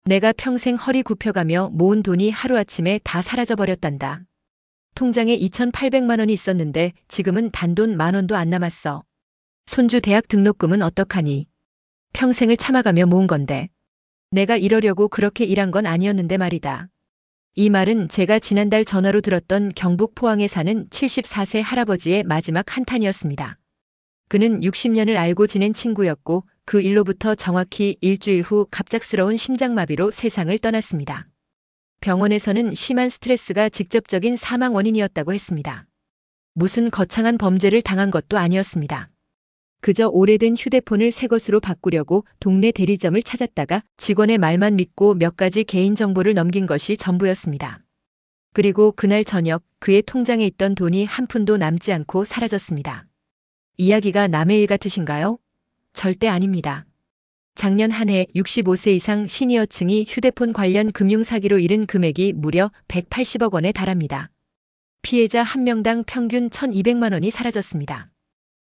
내가 평생 허리 굽혀가며 모은 돈이 하루아침에 다 사라져버렸단다. 통장에 2,800만 원이 있었는데 지금은 단돈 10,000원도 안 남았어. 손주 대학 등록금은 어떡하니? 평생을 참아가며 모은 건데. 내가 이러려고 그렇게 일한 건 아니었는데 말이다. 이 말은 제가 지난달 전화로 들었던 경북 포항에 사는 74세 할아버지의 마지막 한탄이었습니다. 그는 60년을 알고 지낸 친구였고 그 일로부터 정확히 일주일 후 갑작스러운 심장마비로 세상을 떠났습니다. 병원에서는 심한 스트레스가 직접적인 사망 원인이었다고 했습니다. 무슨 거창한 범죄를 당한 것도 아니었습니다. 그저 오래된 휴대폰을 새 것으로 바꾸려고 동네 대리점을 찾았다가 직원의 말만 믿고 몇 가지 개인정보를 넘긴 것이 전부였습니다. 그리고 그날 저녁 그의 통장에 있던 돈이 한 푼도 남지 않고 사라졌습니다. 이야기가 남의 일 같으신가요? 절대 아닙니다. 작년 한 해 65세 이상 시니어층이 휴대폰 관련 금융사기로 잃은 금액이 무려 180억 원에 달합니다. 피해자 한 명당 평균 1,200만 원이 사라졌습니다.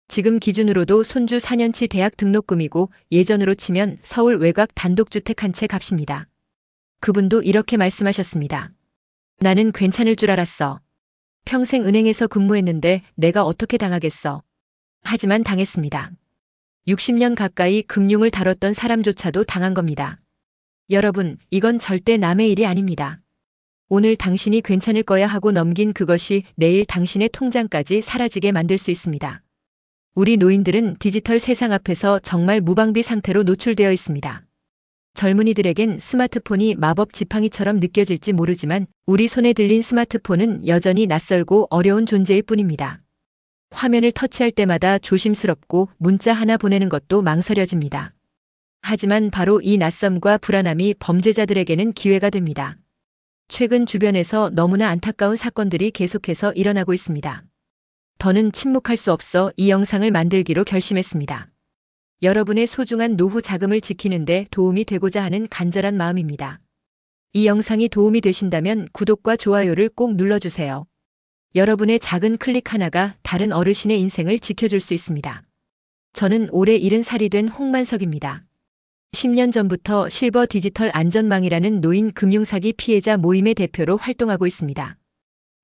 지금 기준으로도 손주 4년치 대학 등록금이고 예전으로 치면 서울 외곽 단독주택 한 채 값입니다. 그분도 이렇게 말씀하셨습니다. 나는 괜찮을 줄 알았어. 평생 은행에서 근무했는데 내가 어떻게 당하겠어. 하지만 당했습니다. 60년 가까이 금융을 다뤘던 사람조차도 당한 겁니다. 여러분, 이건 절대 남의 일이 아닙니다. 오늘 당신이 괜찮을 거야 하고 넘긴 그것이 내일 당신의 통장까지 사라지게 만들 수 있습니다. 우리 노인들은 디지털 세상 앞에서 정말 무방비 상태로 노출되어 있습니다. 젊은이들에겐 스마트폰이 마법 지팡이처럼 느껴질지 모르지만 우리 손에 들린 스마트폰은 여전히 낯설고 어려운 존재일 뿐입니다. 화면을 터치할 때마다 조심스럽고 문자 하나 보내는 것도 망설여집니다. 하지만 바로 이 낯섦과 불안함이 범죄자들에게는 기회가 됩니다. 최근 주변에서 너무나 안타까운 사건들이 계속해서 일어나고 있습니다. 더는 침묵할 수 없어 이 영상을 만들기로 결심했습니다. 여러분의 소중한 노후 자금을 지키는데 도움이 되고자 하는 간절한 마음입니다. 이 영상이 도움이 되신다면 구독과 좋아요를 꼭 눌러주세요. 여러분의 작은 클릭 하나가 다른 어르신의 인생을 지켜줄 수 있습니다. 저는 올해 70살이 된 홍만석입니다. 10년 전부터 실버 디지털 안전망이라는 노인 금융사기 피해자 모임의 대표로 활동하고 있습니다.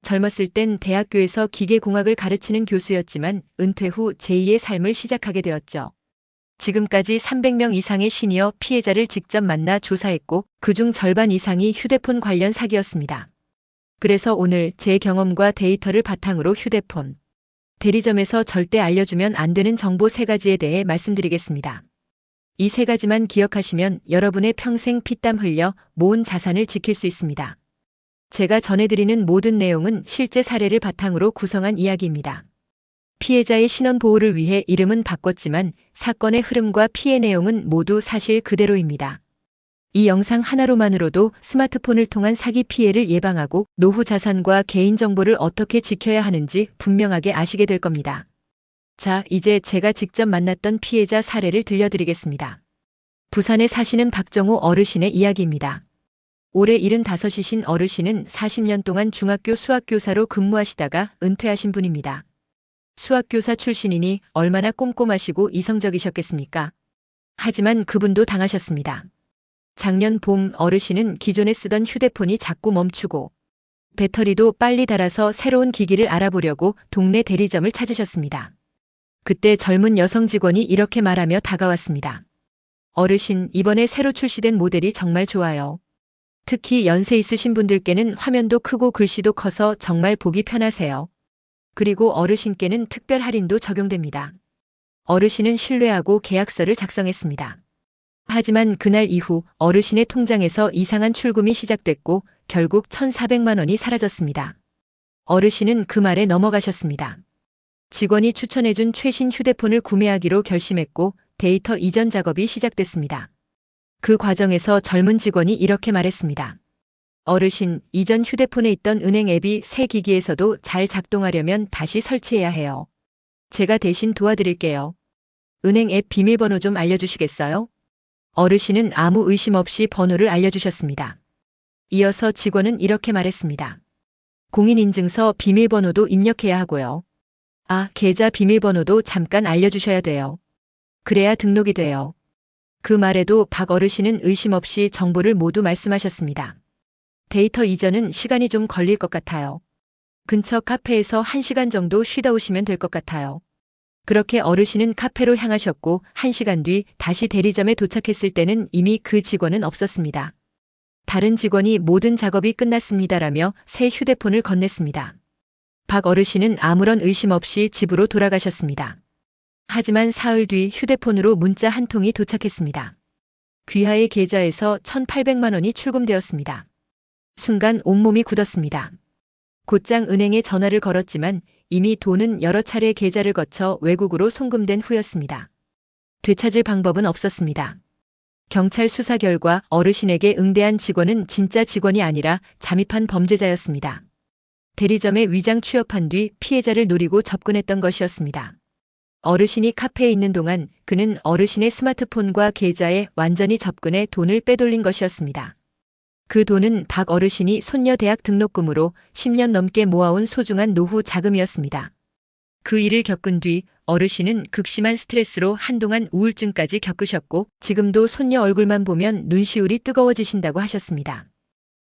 젊었을 땐 대학교에서 기계공학을 가르치는 교수였지만 은퇴 후 제2의 삶을 시작하게 되었죠. 지금까지 300명 이상의 시니어 피해자를 직접 만나 조사했고 그중 절반 이상이 휴대폰 관련 사기였습니다. 그래서 오늘 제 경험과 데이터를 바탕으로 휴대폰, 대리점에서 절대 알려주면 안 되는 정보 3가지에 대해 말씀드리겠습니다. 이 3가지만 기억하시면 여러분의 평생 피땀 흘려 모은 자산을 지킬 수 있습니다. 제가 전해드리는 모든 내용은 실제 사례를 바탕으로 구성한 이야기입니다. 피해자의 신원 보호를 위해 이름은 바꿨지만 사건의 흐름과 피해 내용은 모두 사실 그대로입니다. 이 영상 하나로만으로도 스마트폰을 통한 사기 피해를 예방하고 노후 자산과 개인정보를 어떻게 지켜야 하는지 분명하게 아시게 될 겁니다. 자, 이제 제가 직접 만났던 피해자 사례를 들려드리겠습니다. 부산에 사시는 박정호 어르신의 이야기입니다. 올해 75이신 어르신은 40년 동안 중학교 수학교사로 근무하시다가 은퇴하신 분입니다. 수학교사 출신이니 얼마나 꼼꼼하시고 이성적이셨겠습니까? 하지만 그분도 당하셨습니다. 작년 봄 어르신은 기존에 쓰던 휴대폰이 자꾸 멈추고 배터리도 빨리 닳아서 새로운 기기를 알아보려고 동네 대리점을 찾으셨습니다. 그때 젊은 여성 직원이 이렇게 말하며 다가왔습니다. 어르신, 이번에 새로 출시된 모델이 정말 좋아요. 특히 연세 있으신 분들께는 화면도 크고 글씨도 커서 정말 보기 편하세요. 그리고 어르신께는 특별 할인도 적용됩니다. 어르신은 신뢰하고 계약서를 작성했습니다. 하지만 그날 이후 어르신의 통장에서 이상한 출금이 시작됐고 결국 1,400만 원이 사라졌습니다. 어르신은 그 말에 넘어가셨습니다. 직원이 추천해준 최신 휴대폰을 구매하기로 결심했고 데이터 이전 작업이 시작됐습니다. 그 과정에서 젊은 직원이 이렇게 말했습니다. 어르신, 이전 휴대폰에 있던 은행 앱이 새 기기에서도 잘 작동하려면 다시 설치해야 해요. 제가 대신 도와드릴게요. 은행 앱 비밀번호 좀 알려주시겠어요? 어르신은 아무 의심 없이 번호를 알려주셨습니다. 이어서 직원은 이렇게 말했습니다. 공인인증서 비밀번호도 입력해야 하고요. 아, 계좌 비밀번호도 잠깐 알려주셔야 돼요. 그래야 등록이 돼요. 그 말에도 박 어르신은 의심 없이 정보를 모두 말씀하셨습니다. 데이터 이전은 시간이 좀 걸릴 것 같아요. 근처 카페에서 1시간 정도 쉬다 오시면 될 것 같아요. 그렇게 어르신은 카페로 향하셨고 1시간 뒤 다시 대리점에 도착했을 때는 이미 그 직원은 없었습니다. 다른 직원이 모든 작업이 끝났습니다라며 새 휴대폰을 건넸습니다. 박 어르신은 아무런 의심 없이 집으로 돌아가셨습니다. 하지만 사흘 뒤 휴대폰으로 문자 한 통이 도착했습니다. 귀하의 계좌에서 1,800만 원이 출금되었습니다. 순간 온몸이 굳었습니다. 곧장 은행에 전화를 걸었지만 이미 돈은 여러 차례 계좌를 거쳐 외국으로 송금된 후였습니다. 되찾을 방법은 없었습니다. 경찰 수사 결과 어르신에게 응대한 직원은 진짜 직원이 아니라 잠입한 범죄자였습니다. 대리점에 위장 취업한 뒤 피해자를 노리고 접근했던 것이었습니다. 어르신이 카페에 있는 동안 그는 어르신의 스마트폰과 계좌에 완전히 접근해 돈을 빼돌린 것이었습니다. 그 돈은 박 어르신이 손녀 대학 등록금으로 10년 넘게 모아온 소중한 노후 자금이었습니다. 그 일을 겪은 뒤 어르신은 극심한 스트레스로 한동안 우울증까지 겪으셨고 지금도 손녀 얼굴만 보면 눈시울이 뜨거워지신다고 하셨습니다.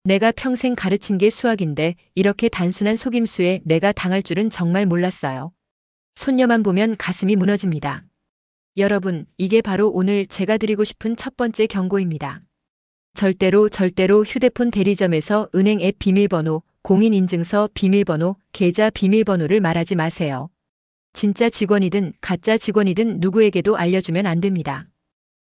내가 평생 가르친 게 수학인데 이렇게 단순한 속임수에 내가 당할 줄은 정말 몰랐어요. 손녀만 보면 가슴이 무너집니다. 여러분, 이게 바로 오늘 제가 드리고 싶은 첫 번째 경고입니다. 절대로 휴대폰 대리점에서 은행 앱 비밀번호, 공인인증서 비밀번호, 계좌 비밀번호를 말하지 마세요. 진짜 직원이든 가짜 직원이든 누구에게도 알려주면 안 됩니다.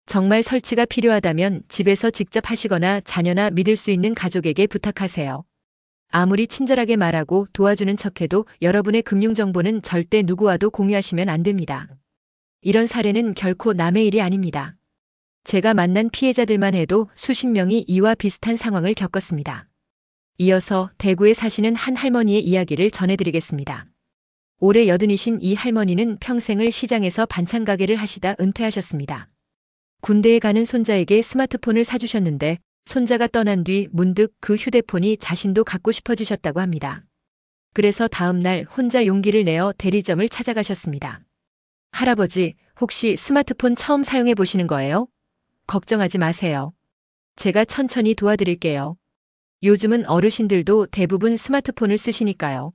정말 설치가 필요하다면 집에서 직접 하시거나 자녀나 믿을 수 있는 가족에게 부탁하세요. 아무리 친절하게 말하고 도와주는 척해도 여러분의 금융정보는 절대 누구와도 공유하시면 안 됩니다. 이런 사례는 결코 남의 일이 아닙니다. 제가 만난 피해자들만 해도 수십 명이 이와 비슷한 상황을 겪었습니다. 이어서 대구에 사시는 한 할머니의 이야기를 전해드리겠습니다. 올해 80이신 이 할머니는 평생을 시장에서 반찬 가게를 하시다 은퇴하셨습니다. 군대에 가는 손자에게 스마트폰을 사주셨는데 손자가 떠난 뒤 문득 그 휴대폰이 자신도 갖고 싶어지셨다고 합니다. 그래서 다음 날 혼자 용기를 내어 대리점을 찾아가셨습니다. 할아버지, 혹시 스마트폰 처음 사용해 보시는 거예요? 걱정하지 마세요. 제가 천천히 도와드릴게요. 요즘은 어르신들도 대부분 스마트폰을 쓰시니까요.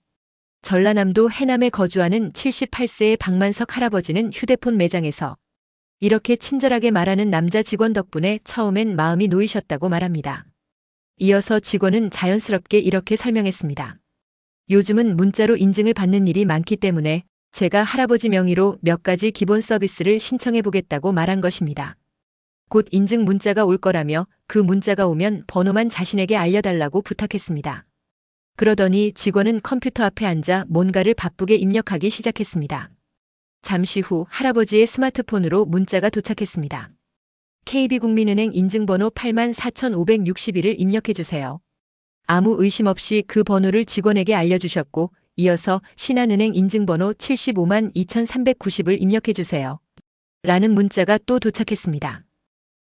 전라남도 해남에 거주하는 78세의 박만석 할아버지는 휴대폰 매장에서 이렇게 친절하게 말하는 남자 직원 덕분에 처음엔 마음이 놓이셨다고 말합니다. 이어서 직원은 자연스럽게 이렇게 설명했습니다. 요즘은 문자로 인증을 받는 일이 많기 때문에 제가 할아버지 명의로 몇 가지 기본 서비스를 신청해 보겠다고 말한 것입니다. 곧 인증 문자가 올 거라며 그 문자가 오면 번호만 자신에게 알려달라고 부탁했습니다. 그러더니 직원은 컴퓨터 앞에 앉아 뭔가를 바쁘게 입력하기 시작했습니다. 잠시 후 할아버지의 스마트폰으로 문자가 도착했습니다. KB국민은행 인증번호 84,561을 입력해주세요. 아무 의심 없이 그 번호를 직원에게 알려주셨고 이어서 신한은행 인증번호 752,390을 입력해주세요. 라는 문자가 또 도착했습니다.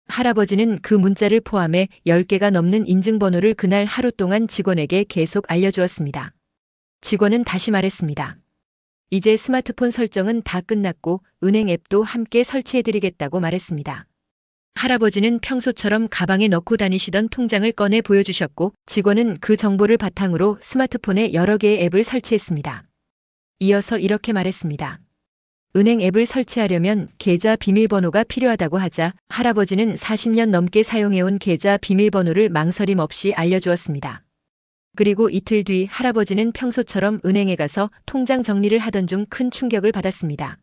할아버지는 그 문자를 포함해 10개가 넘는 인증번호를 그날 하루 동안 직원에게 계속 알려주었습니다. 직원은 다시 말했습니다. 이제 스마트폰 설정은 다 끝났고 은행 앱도 함께 설치해드리겠다고 말했습니다. 할아버지는 평소처럼 가방에 넣고 다니시던 통장을 꺼내 보여주셨고 직원은 그 정보를 바탕으로 스마트폰에 여러 개의 앱을 설치했습니다. 이어서 이렇게 말했습니다. 은행 앱을 설치하려면 계좌 비밀번호가 필요하다고 하자 할아버지는 40년 넘게 사용해온 계좌 비밀번호를 망설임 없이 알려주었습니다. 그리고 이틀 뒤 할아버지는 평소처럼 은행에 가서 통장 정리를 하던 중 큰 충격을 받았습니다.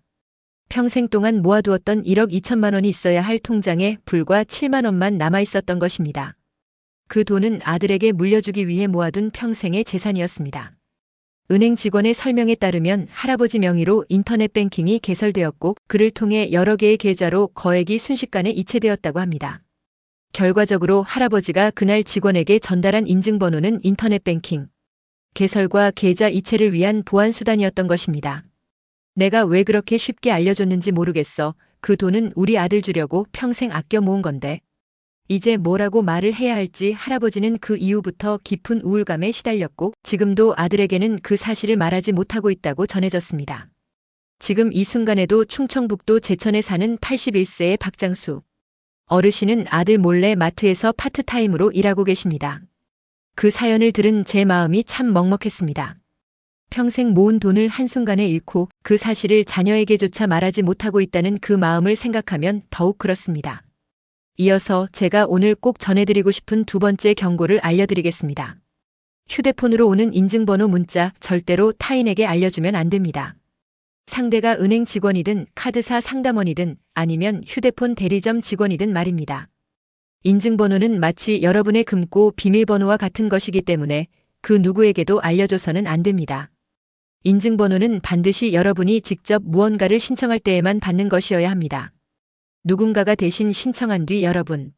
평생 동안 모아두었던 1억 2천만 원이 있어야 할 통장에 불과 7만 원만 남아 있었던 것입니다. 그 돈은 아들에게 물려주기 위해 모아둔 평생의 재산이었습니다. 은행 직원의 설명에 따르면 할아버지 명의로 인터넷 뱅킹이 개설되었고 그를 통해 여러 개의 계좌로 거액이 순식간에 이체되었다고 합니다. 결과적으로 할아버지가 그날 직원에게 전달한 인증번호는 인터넷 뱅킹 개설과 계좌 이체를 위한 보안 수단이었던 것입니다. 내가 왜 그렇게 쉽게 알려줬는지 모르겠어. 그 돈은 우리 아들 주려고 평생 아껴 모은 건데. 이제 뭐라고 말을 해야 할지 할아버지는 그 이후부터 깊은 우울감에 시달렸고 지금도 아들에게는 그 사실을 말하지 못하고 있다고 전해졌습니다. 지금 이 순간에도 충청북도 제천에 사는 81세의 박장수 어르신은 아들 몰래 마트에서 파트타임으로 일하고 계십니다. 그 사연을 들은 제 마음이 참 먹먹했습니다. 평생 모은 돈을 한순간에 잃고 그 사실을 자녀에게조차 말하지 못하고 있다는 그 마음을 생각하면 더욱 그렇습니다. 이어서 제가 오늘 꼭 전해드리고 싶은 두 번째 경고를 알려드리겠습니다. 휴대폰으로 오는 인증번호 문자 절대로 타인에게 알려주면 안 됩니다. 상대가 은행 직원이든 카드사 상담원이든 아니면 휴대폰 대리점 직원이든 말입니다. 인증번호는 마치 여러분의 금고 비밀번호와 같은 것이기 때문에 그 누구에게도 알려줘서는 안 됩니다. 인증번호는 반드시 여러분이 직접 무언가를 신청할 때에만 받는 것이어야 합니다. 누군가가 대신 신청한 뒤 여러분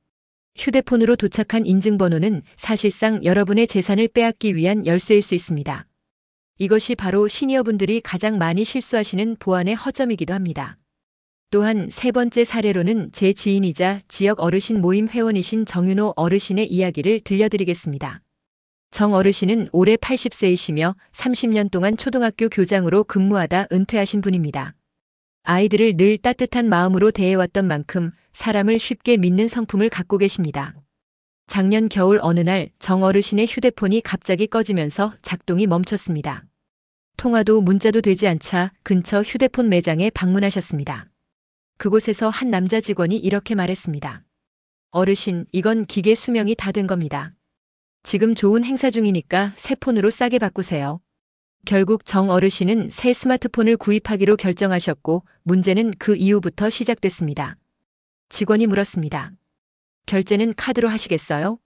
휴대폰으로 도착한 인증번호는 사실상 여러분의 재산을 빼앗기 위한 열쇠일 수 있습니다. 이것이 바로 시니어분들이 가장 많이 실수하시는 보안의 허점이기도 합니다. 또한 세 번째 사례로는 제 지인이자 지역 어르신 모임 회원이신 정윤호 어르신의 이야기를 들려드리겠습니다. 정 어르신은 올해 80세이시며 30년 동안 초등학교 교장으로 근무하다 은퇴하신 분입니다. 아이들을 늘 따뜻한 마음으로 대해왔던 만큼 사람을 쉽게 믿는 성품을 갖고 계십니다. 작년 겨울 어느 날 정 어르신의 휴대폰이 갑자기 꺼지면서 작동이 멈췄습니다. 통화도 문자도 되지 않자 근처 휴대폰 매장에 방문하셨습니다. 그곳에서 한 남자 직원이 이렇게 말했습니다. 어르신, 이건 기계 수명이 다 된 겁니다. 지금 좋은 행사 중이니까 새 폰으로 싸게 바꾸세요. 결국 정 어르신은 새 스마트폰을 구입하기로 결정하셨고 문제는 그 이후부터 시작됐습니다. 직원이 물었습니다. 결제는 카드로 하시겠어요?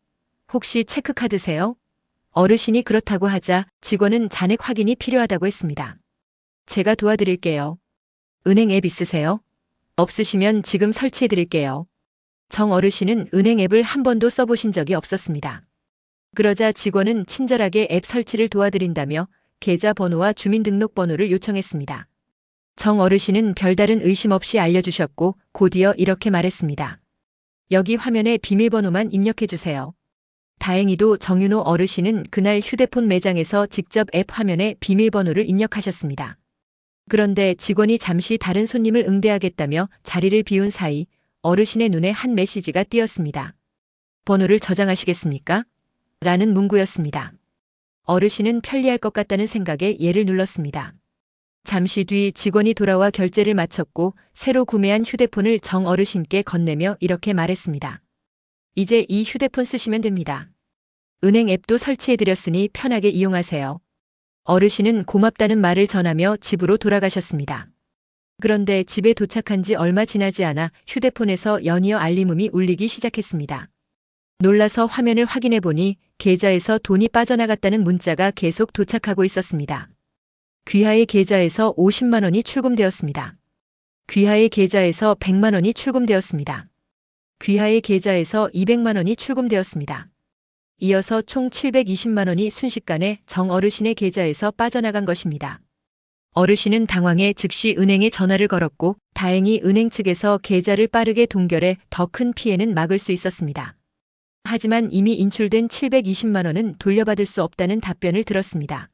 혹시 체크카드세요? 어르신이 그렇다고 하자 직원은 잔액 확인이 필요하다고 했습니다. 제가 도와드릴게요. 은행 앱 있으세요? 없으시면 지금 설치해드릴게요. 정 어르신은 은행 앱을 한 번도 써보신 적이 없었습니다. 그러자 직원은 친절하게 앱 설치를 도와드린다며 계좌번호와 주민등록번호를 요청했습니다. 정 어르신은 별다른 의심 없이 알려주셨고 곧이어 이렇게 말했습니다. 여기 화면에 비밀번호만 입력해주세요. 다행히도 정윤호 어르신은 그날 휴대폰 매장에서 직접 앱 화면에 비밀번호를 입력하셨습니다. 그런데 직원이 잠시 다른 손님을 응대하겠다며 자리를 비운 사이 어르신의 눈에 한 메시지가 띄었습니다. 번호를 저장하시겠습니까? 라는 문구였습니다. 어르신은 편리할 것 같다는 생각에 예를 눌렀습니다. 잠시 뒤 직원이 돌아와 결제를 마쳤고 새로 구매한 휴대폰을 정 어르신께 건네며 이렇게 말했습니다. 이제 이 휴대폰 쓰시면 됩니다. 은행 앱도 설치해드렸으니 편하게 이용하세요. 어르신은 고맙다는 말을 전하며 집으로 돌아가셨습니다. 그런데 집에 도착한 지 얼마 지나지 않아 휴대폰에서 연이어 알림음이 울리기 시작했습니다. 놀라서 화면을 확인해 보니 계좌에서 돈이 빠져나갔다는 문자가 계속 도착하고 있었습니다. 귀하의 계좌에서 50만 원이 출금되었습니다. 귀하의 계좌에서 100만 원이 출금되었습니다. 귀하의 계좌에서 200만 원이 출금되었습니다. 이어서 총 720만 원이 순식간에 정 어르신의 계좌에서 빠져나간 것입니다. 어르신은 당황해 즉시 은행에 전화를 걸었고 다행히 은행 측에서 계좌를 빠르게 동결해 더 큰 피해는 막을 수 있었습니다. 하지만 이미 인출된 720만 원은 돌려받을 수 없다는 답변을 들었습니다.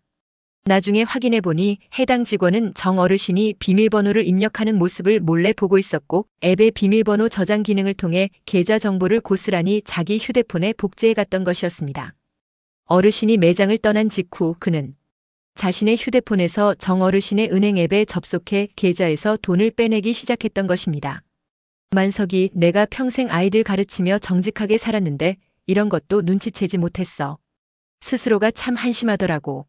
나중에 확인해 보니 해당 직원은 정 어르신이 비밀번호를 입력하는 모습을 몰래 보고 있었고 앱의 비밀번호 저장 기능을 통해 계좌 정보를 고스란히 자기 휴대폰에 복제해 갔던 것이었습니다. 어르신이 매장을 떠난 직후 그는 자신의 휴대폰에서 정 어르신의 은행 앱에 접속해 계좌에서 돈을 빼내기 시작했던 것입니다. 만석이 내가 평생 아이들 가르치며 정직하게 살았는데 이런 것도 눈치채지 못했어. 스스로가 참 한심하더라고.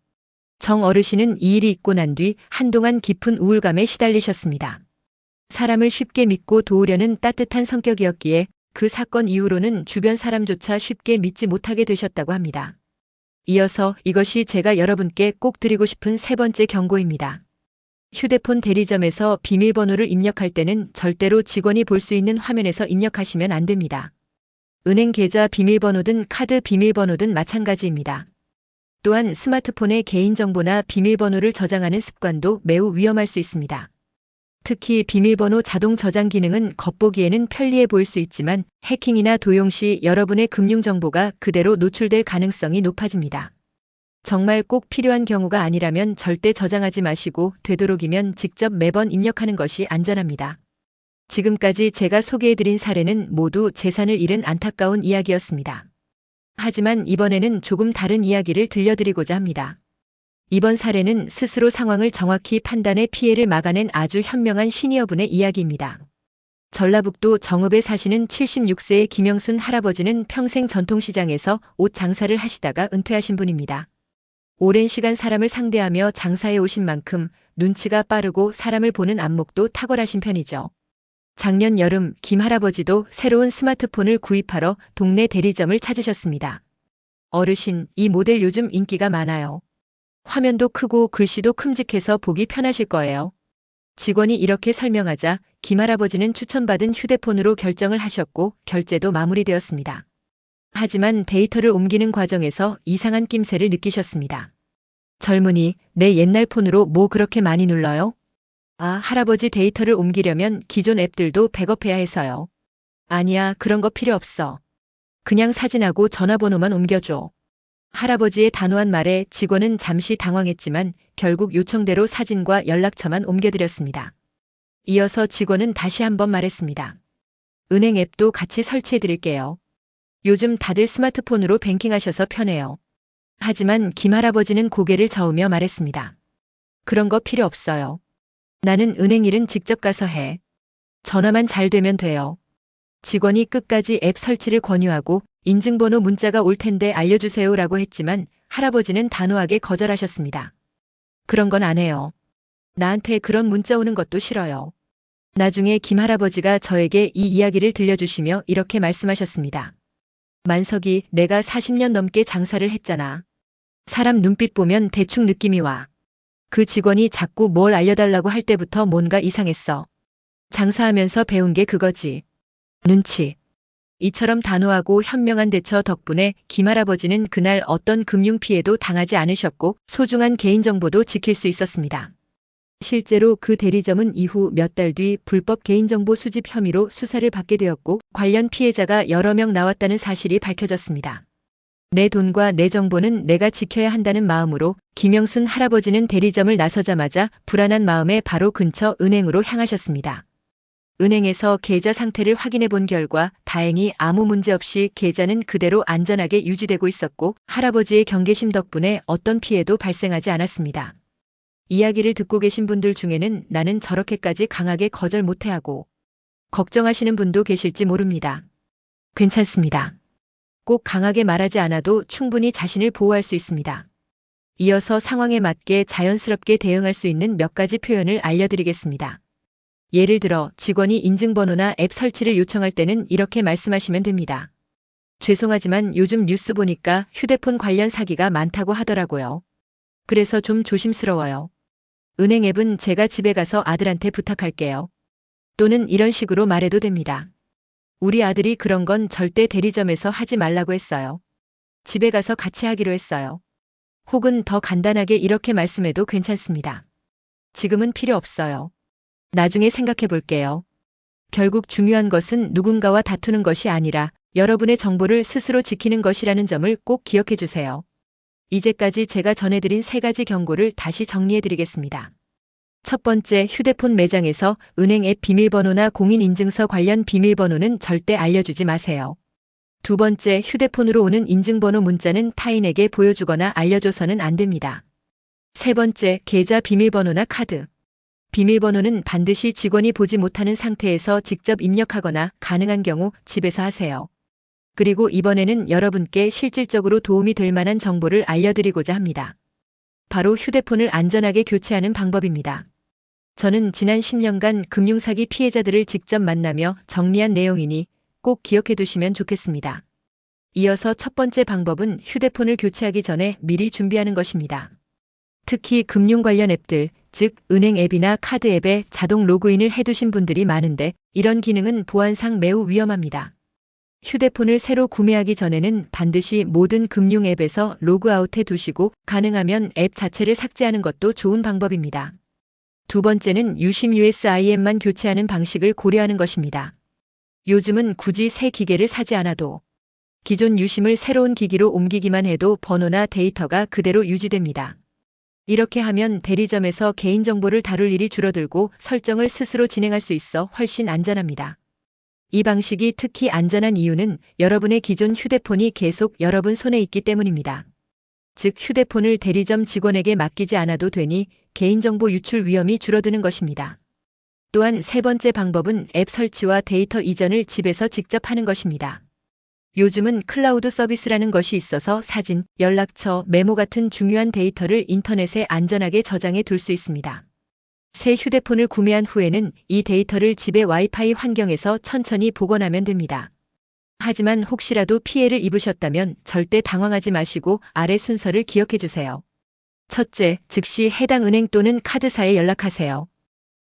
정 어르신은 이 일이 있고 난 뒤 한동안 깊은 우울감에 시달리셨습니다. 사람을 쉽게 믿고 도우려는 따뜻한 성격이었기에 그 사건 이후로는 주변 사람조차 쉽게 믿지 못하게 되셨다고 합니다. 이어서 이것이 제가 여러분께 꼭 드리고 싶은 세 번째 경고입니다. 휴대폰 대리점에서 비밀번호를 입력할 때는 절대로 직원이 볼 수 있는 화면에서 입력하시면 안 됩니다. 은행 계좌 비밀번호든 카드 비밀번호든 마찬가지입니다. 또한 스마트폰의 개인정보나 비밀번호를 저장하는 습관도 매우 위험할 수 있습니다. 특히 비밀번호 자동 저장 기능은 겉보기에는 편리해 보일 수 있지만 해킹이나 도용 시 여러분의 금융정보가 그대로 노출될 가능성이 높아집니다. 정말 꼭 필요한 경우가 아니라면 절대 저장하지 마시고 되도록이면 직접 매번 입력하는 것이 안전합니다. 지금까지 제가 소개해드린 사례는 모두 재산을 잃은 안타까운 이야기였습니다. 하지만 이번에는 조금 다른 이야기를 들려드리고자 합니다. 이번 사례는 스스로 상황을 정확히 판단해 피해를 막아낸 아주 현명한 시니어분의 이야기입니다. 전라북도 정읍에 사시는 76세의 김영순 할아버지는 평생 전통시장에서 옷 장사를 하시다가 은퇴하신 분입니다. 오랜 시간 사람을 상대하며 장사해 오신 만큼 눈치가 빠르고 사람을 보는 안목도 탁월하신 편이죠. 작년 여름 김 할아버지도 새로운 스마트폰을 구입하러 동네 대리점을 찾으셨습니다. 어르신, 이 모델 요즘 인기가 많아요. 화면도 크고 글씨도 큼직해서 보기 편하실 거예요. 직원이 이렇게 설명하자 김 할아버지는 추천받은 휴대폰으로 결정을 하셨고 결제도 마무리되었습니다. 하지만 데이터를 옮기는 과정에서 이상한 낌새를 느끼셨습니다. 젊은이, 내 옛날 폰으로 뭐 그렇게 많이 눌러요? 아, 할아버지 데이터를 옮기려면 기존 앱들도 백업해야 해서요. 아니야, 그런 거 필요 없어. 그냥 사진하고 전화번호만 옮겨줘. 할아버지의 단호한 말에 직원은 잠시 당황했지만 결국 요청대로 사진과 연락처만 옮겨드렸습니다. 이어서 직원은 다시 한번 말했습니다. 은행 앱도 같이 설치해드릴게요. 요즘 다들 스마트폰으로 뱅킹하셔서 편해요. 하지만 김 할아버지는 고개를 저으며 말했습니다. 그런 거 필요 없어요. 나는 은행 일은 직접 가서 해. 전화만 잘 되면 돼요. 직원이 끝까지 앱 설치를 권유하고 인증번호 문자가 올 텐데 알려주세요라고 했지만 할아버지는 단호하게 거절하셨습니다. 그런 건 안 해요. 나한테 그런 문자 오는 것도 싫어요. 나중에 김 할아버지가 저에게 이 이야기를 들려주시며 이렇게 말씀하셨습니다. 만석이, 내가 40년 넘게 장사를 했잖아. 사람 눈빛 보면 대충 느낌이 와. 그 직원이 자꾸 뭘 알려달라고 할 때부터 뭔가 이상했어. 장사하면서 배운 게 그거지. 눈치. 이처럼 단호하고 현명한 대처 덕분에 김 할아버지는 그날 어떤 금융 피해도 당하지 않으셨고 소중한 개인정보도 지킬 수 있었습니다. 실제로 그 대리점은 이후 몇 달 뒤 불법 개인정보 수집 혐의로 수사를 받게 되었고 관련 피해자가 여러 명 나왔다는 사실이 밝혀졌습니다. 내 돈과 내 정보는 내가 지켜야 한다는 마음으로 김영순 할아버지는 대리점을 나서자마자 불안한 마음에 바로 근처 은행으로 향하셨습니다. 은행에서 계좌 상태를 확인해 본 결과 다행히 아무 문제 없이 계좌는 그대로 안전하게 유지되고 있었고 할아버지의 경계심 덕분에 어떤 피해도 발생하지 않았습니다. 이야기를 듣고 계신 분들 중에는 나는 저렇게까지 강하게 거절 못해 하고 걱정하시는 분도 계실지 모릅니다. 괜찮습니다. 꼭 강하게 말하지 않아도 충분히 자신을 보호할 수 있습니다. 이어서 상황에 맞게 자연스럽게 대응할 수 있는 몇 가지 표현을 알려드리겠습니다. 예를 들어 직원이 인증번호나 앱 설치를 요청할 때는 이렇게 말씀하시면 됩니다. 죄송하지만 요즘 뉴스 보니까 휴대폰 관련 사기가 많다고 하더라고요. 그래서 좀 조심스러워요. 은행 앱은 제가 집에 가서 아들한테 부탁할게요. 또는 이런 식으로 말해도 됩니다. 우리 아들이 그런 건 절대 대리점에서 하지 말라고 했어요. 집에 가서 같이 하기로 했어요. 혹은 더 간단하게 이렇게 말씀해도 괜찮습니다. 지금은 필요 없어요. 나중에 생각해 볼게요. 결국 중요한 것은 누군가와 다투는 것이 아니라 여러분의 정보를 스스로 지키는 것이라는 점을 꼭 기억해 주세요. 이제까지 제가 전해드린 3가지 경고를 다시 정리해 드리겠습니다. 첫 번째, 휴대폰 매장에서 은행 앱 비밀번호나 공인인증서 관련 비밀번호는 절대 알려주지 마세요. 두 번째, 휴대폰으로 오는 인증번호 문자는 타인에게 보여주거나 알려줘서는 안 됩니다. 세 번째, 계좌 비밀번호나 카드. 비밀번호는 반드시 직원이 보지 못하는 상태에서 직접 입력하거나 가능한 경우 집에서 하세요. 그리고 이번에는 여러분께 실질적으로 도움이 될 만한 정보를 알려드리고자 합니다. 바로 휴대폰을 안전하게 교체하는 방법입니다. 저는 지난 10년간 금융사기 피해자들을 직접 만나며 정리한 내용이니 꼭 기억해 두시면 좋겠습니다. 이어서 첫 번째 방법은 휴대폰을 교체하기 전에 미리 준비하는 것입니다. 특히 금융 관련 앱들, 즉 은행 앱이나 카드 앱에 자동 로그인을 해두신 분들이 많은데 이런 기능은 보안상 매우 위험합니다. 휴대폰을 새로 구매하기 전에는 반드시 모든 금융 앱에서 로그아웃해 두시고 가능하면 앱 자체를 삭제하는 것도 좋은 방법입니다. 두 번째는 유심 USIM만 교체하는 방식을 고려하는 것입니다. 요즘은 굳이 새 기계를 사지 않아도 기존 유심을 새로운 기기로 옮기기만 해도 번호나 데이터가 그대로 유지됩니다. 이렇게 하면 대리점에서 개인정보를 다룰 일이 줄어들고 설정을 스스로 진행할 수 있어 훨씬 안전합니다. 이 방식이 특히 안전한 이유는 여러분의 기존 휴대폰이 계속 여러분 손에 있기 때문입니다. 즉, 휴대폰을 대리점 직원에게 맡기지 않아도 되니 개인정보 유출 위험이 줄어드는 것입니다. 또한 세 번째 방법은 앱 설치와 데이터 이전을 집에서 직접 하는 것입니다. 요즘은 클라우드 서비스라는 것이 있어서 사진, 연락처, 메모 같은 중요한 데이터를 인터넷에 안전하게 저장해 둘 수 있습니다. 새 휴대폰을 구매한 후에는 이 데이터를 집의 와이파이 환경에서 천천히 복원하면 됩니다. 하지만 혹시라도 피해를 입으셨다면 절대 당황하지 마시고 아래 순서를 기억해 주세요. 첫째, 즉시 해당 은행 또는 카드사에 연락하세요.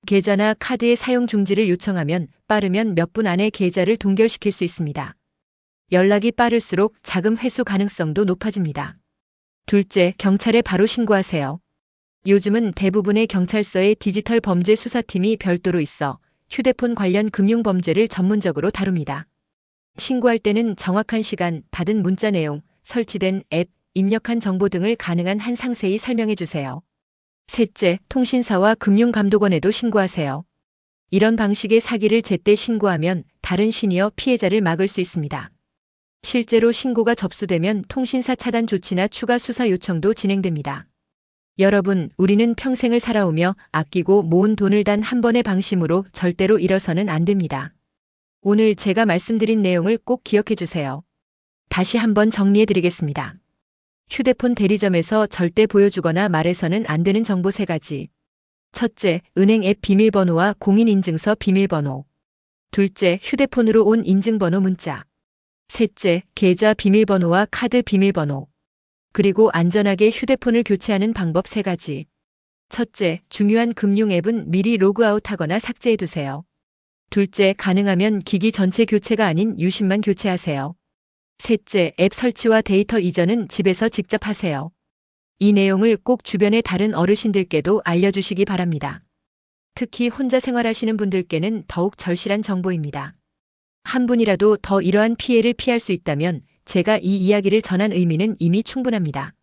계좌나 카드의 사용 중지를 요청하면 빠르면 몇 분 안에 계좌를 동결시킬 수 있습니다. 연락이 빠를수록 자금 회수 가능성도 높아집니다. 둘째, 경찰에 바로 신고하세요. 요즘은 대부분의 경찰서에 디지털 범죄 수사팀이 별도로 있어 휴대폰 관련 금융 범죄를 전문적으로 다룹니다. 신고할 때는 정확한 시간, 받은 문자 내용, 설치된 앱, 입력한 정보 등을 가능한 한 상세히 설명해 주세요. 셋째, 통신사와 금융감독원에도 신고하세요. 이런 방식의 사기를 제때 신고하면 다른 시니어 피해자를 막을 수 있습니다. 실제로 신고가 접수되면 통신사 차단 조치나 추가 수사 요청도 진행됩니다. 여러분, 우리는 평생을 살아오며 아끼고 모은 돈을 단 한 번의 방심으로 절대로 잃어서는 안 됩니다. 오늘 제가 말씀드린 내용을 꼭 기억해 주세요. 다시 한번 정리해 드리겠습니다. 휴대폰 대리점에서 절대 보여주거나 말해서는 안 되는 정보 3가지. 첫째, 은행 앱 비밀번호와 공인인증서 비밀번호. 둘째, 휴대폰으로 온 인증번호 문자. 셋째, 계좌 비밀번호와 카드 비밀번호. 그리고 안전하게 휴대폰을 교체하는 방법 3가지. 첫째, 중요한 금융 앱은 미리 로그아웃하거나 삭제해두세요. 둘째, 가능하면 기기 전체 교체가 아닌 유심만 교체하세요. 셋째, 앱 설치와 데이터 이전은 집에서 직접 하세요. 이 내용을 꼭 주변의 다른 어르신들께도 알려주시기 바랍니다. 특히 혼자 생활하시는 분들께는 더욱 절실한 정보입니다. 한 분이라도 더 이러한 피해를 피할 수 있다면 제가 이 이야기를 전한 의미는 이미 충분합니다.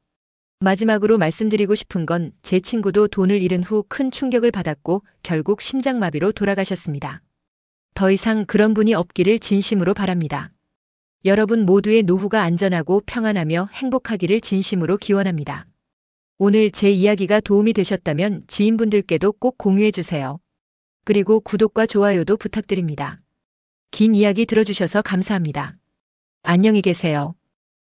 마지막으로 말씀드리고 싶은 건 제 친구도 돈을 잃은 후 큰 충격을 받았고 결국 심장마비로 돌아가셨습니다. 더 이상 그런 분이 없기를 진심으로 바랍니다. 여러분 모두의 노후가 안전하고 평안하며 행복하기를 진심으로 기원합니다. 오늘 제 이야기가 도움이 되셨다면 지인분들께도 꼭 공유해 주세요. 그리고 구독과 좋아요도 부탁드립니다. 긴 이야기 들어주셔서 감사합니다. 안녕히 계세요.